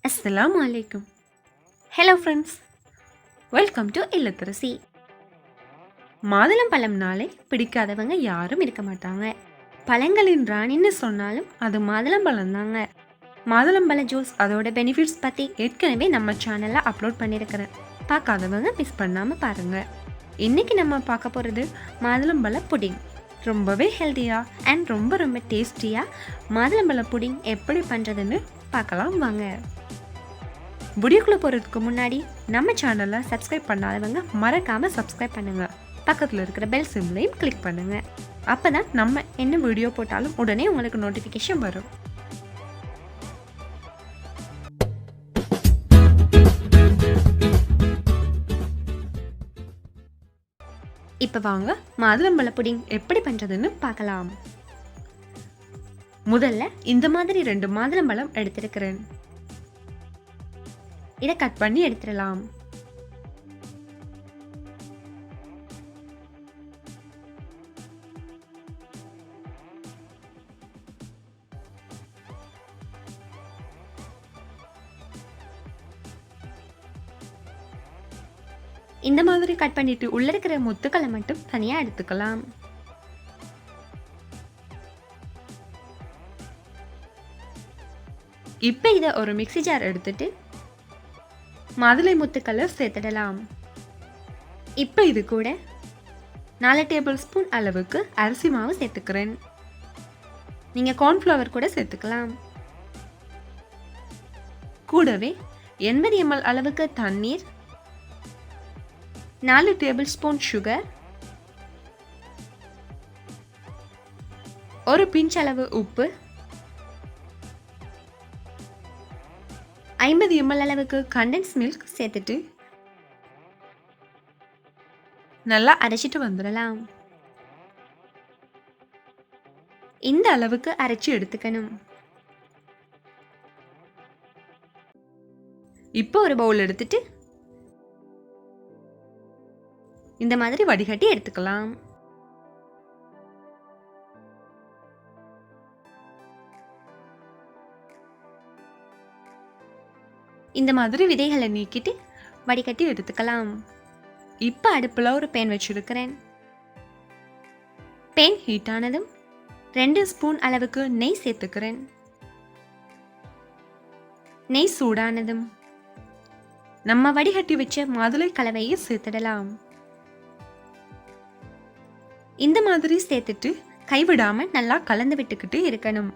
Assalamu alaikum. Hello friends. Welcome to illattharasi. மாதுளம் பழம்னாலே பிடிக்காதவங்க யாரும் இருக்க மாட்டாங்க. பழங்களின் ராணின்னு சொன்னாலும் அது மாதுளம் பழம் தாங்க. மாதுளம்பழ ஜூஸ் அதோட பெனிஃபிட்ஸ் பற்றி ஏற்கனவே நம்ம சேனலில் அப்லோட் பண்ணியிருக்கிறேன். பார்க்காதவங்க மிஸ் பண்ணாமல் பாருங்கள். இன்றைக்கி நம்ம பார்க்க போகிறது மாதுளம்பழ புடிங். ரொம்பவே ஹெல்த்தியாக அண்ட் ரொம்ப டேஸ்டியாக மாதுளம்பழ புடிங் எப்படி பண்ணுறதுன்னு பார்க்கலாம் வாங்க. வீடியோக்குள்ளே போகிறதுக்கு முன்னாடி நம்ம சேனலை சப்ஸ்கிரைப் பண்ணாதவங்க மறக்காமல் சப்ஸ்கிரைப் பண்ணுங்கள். பக்கத்தில் இருக்கிற பெல் சிம்பிளையும் கிளிக் பண்ணுங்கள். அப்போ தான் நம்ம என்ன வீடியோ போட்டாலும் உடனே உங்களுக்கு நோட்டிஃபிகேஷன் வரும். இப்போ வாங்க மாதுளம்பழ புடிங் எப்படி பண்ணுறதுன்னு பார்க்கலாம். முதல்ல இந்த மாதிரி 2 மாதுளம்பழம் எடுத்திருக்கிறேன். இதை கட் பண்ணி எடுத்துடலாம். இந்த மாதிரி கட் பண்ணிட்டு உள்ள இருக்கிற முத்துக்களை மட்டும் தனியா எடுத்துக்கலாம். இப்போ இதை ஒரு மிக்ஸி ஜார் எடுத்துட்டு மாதுளை முத்துக்களை சேர்த்துடலாம். இப்போ இது கூட 4 டேபிள் ஸ்பூன் அளவுக்கு அரிசி மாவு சேர்த்துக்கிறேன். நீங்கள் கார்ன்ஃப்ளவர் கூட சேர்த்துக்கலாம். கூடவே 80 ml அளவுக்கு தண்ணீர், 4 டேபிள் ஸ்பூன் சுகர், ஒரு பிஞ்ச் அளவு உப்பு, 50 ml அளவுக்கு கண்டென்ஸ் மில்க் சேர்த்துட்டு நல்லா அரைச்சிட்டு வந்துடலாம். இந்த அளவுக்கு அரைச்சி எடுத்துக்கணும். இப்போ ஒரு பவுல் எடுத்துட்டு இந்த மாதிரி வடிகட்டி எடுத்துக்கலாம். இந்த மாதிரி விதைகளை நீக்கிட்டு வடிகட்டி எடுத்துக்கலாம். இப்போ அடுப்பில் ஒரு பேன் வச்சிருக்கிறேன். பேன் ஹீட் ஆனதும் 2 ஸ்பூன் அளவுக்கு நெய் சேர்த்துக்கிறேன். நெய் சூடானதும் நம்ம வடிகட்டி வச்ச மாதுளை கலவையை சேர்த்துடலாம். இந்த மாதிரி சேர்த்துட்டு கைவிடாம நல்லா கலந்து விட்டுக்கிட்டு இருக்கணும்.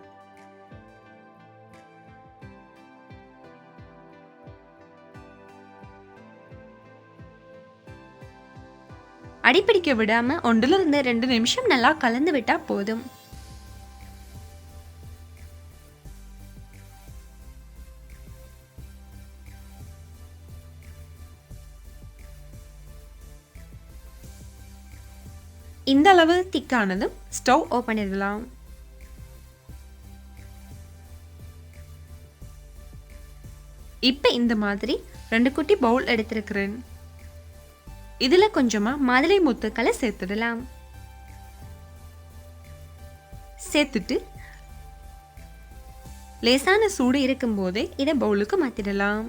அடிப்பிடிக்க விடாம 1 to 2 நிமிஷம் நல்லா கலந்து விட்டா போதும். இந்த அளவு திக்கானதும் ஸ்டவ் ஆஃப் பண்ணிடலாம். இப்ப இந்த மாதிரி 2 குட்டி பவுல் எடுத்திருக்கிறேன். இதுல கொஞ்சமா மாதுளை முத்துக்களை சேர்த்துடலாம். சேர்த்துட்டு லேசான சூடு இருக்கும் போதே இதை பவுலுக்கு மாத்திடலாம்.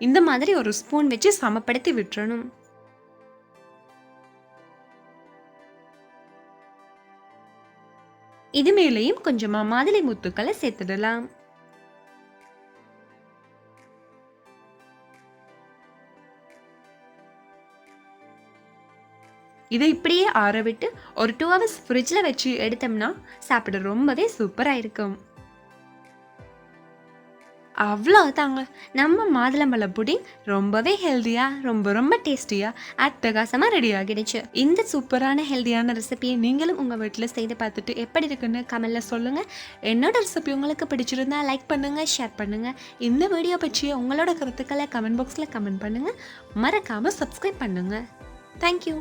இந்த மாதிரி ஒரு ஸ்பூன் வச்சு சமப்படுத்தி விட்டுறணும். இது மேலேயும் கொஞ்சமா மாதுளை முத்துக்களை சேர்த்துடலாம். இதை இப்படியே ஆற விட்டு ஒரு 2 hours ஃப்ரிட்ஜில் வச்சு எடுத்தோம்னா சாப்பிட ரொம்பவே சூப்பராக இருக்கும். அவ்வளோதாங்க, நம்ம மாதுளம்பழ புடிங் ரொம்பவே ஹெல்த்தியாக ரொம்ப டேஸ்டியாக அட்டகாசமாக ரெடி ஆகிடுச்சு. இந்த சூப்பரான ஹெல்த்தியான ரெசிபியை நீங்களும் உங்கள் வீட்டில் செய்து பார்த்துட்டு எப்படி இருக்குன்னு கமெண்ட்டில் சொல்லுங்கள். என்னோட ரெசிபி உங்களுக்கு பிடிச்சிருந்தா லைக் பண்ணுங்கள், ஷேர் பண்ணுங்கள். இந்த வீடியோ பற்றிய உங்களோட கருத்துக்களை கமெண்ட் பாக்ஸில் கமெண்ட் பண்ணுங்கள். மறக்காமல் சப்ஸ்கிரைப் பண்ணுங்கள். தேங்க்யூ.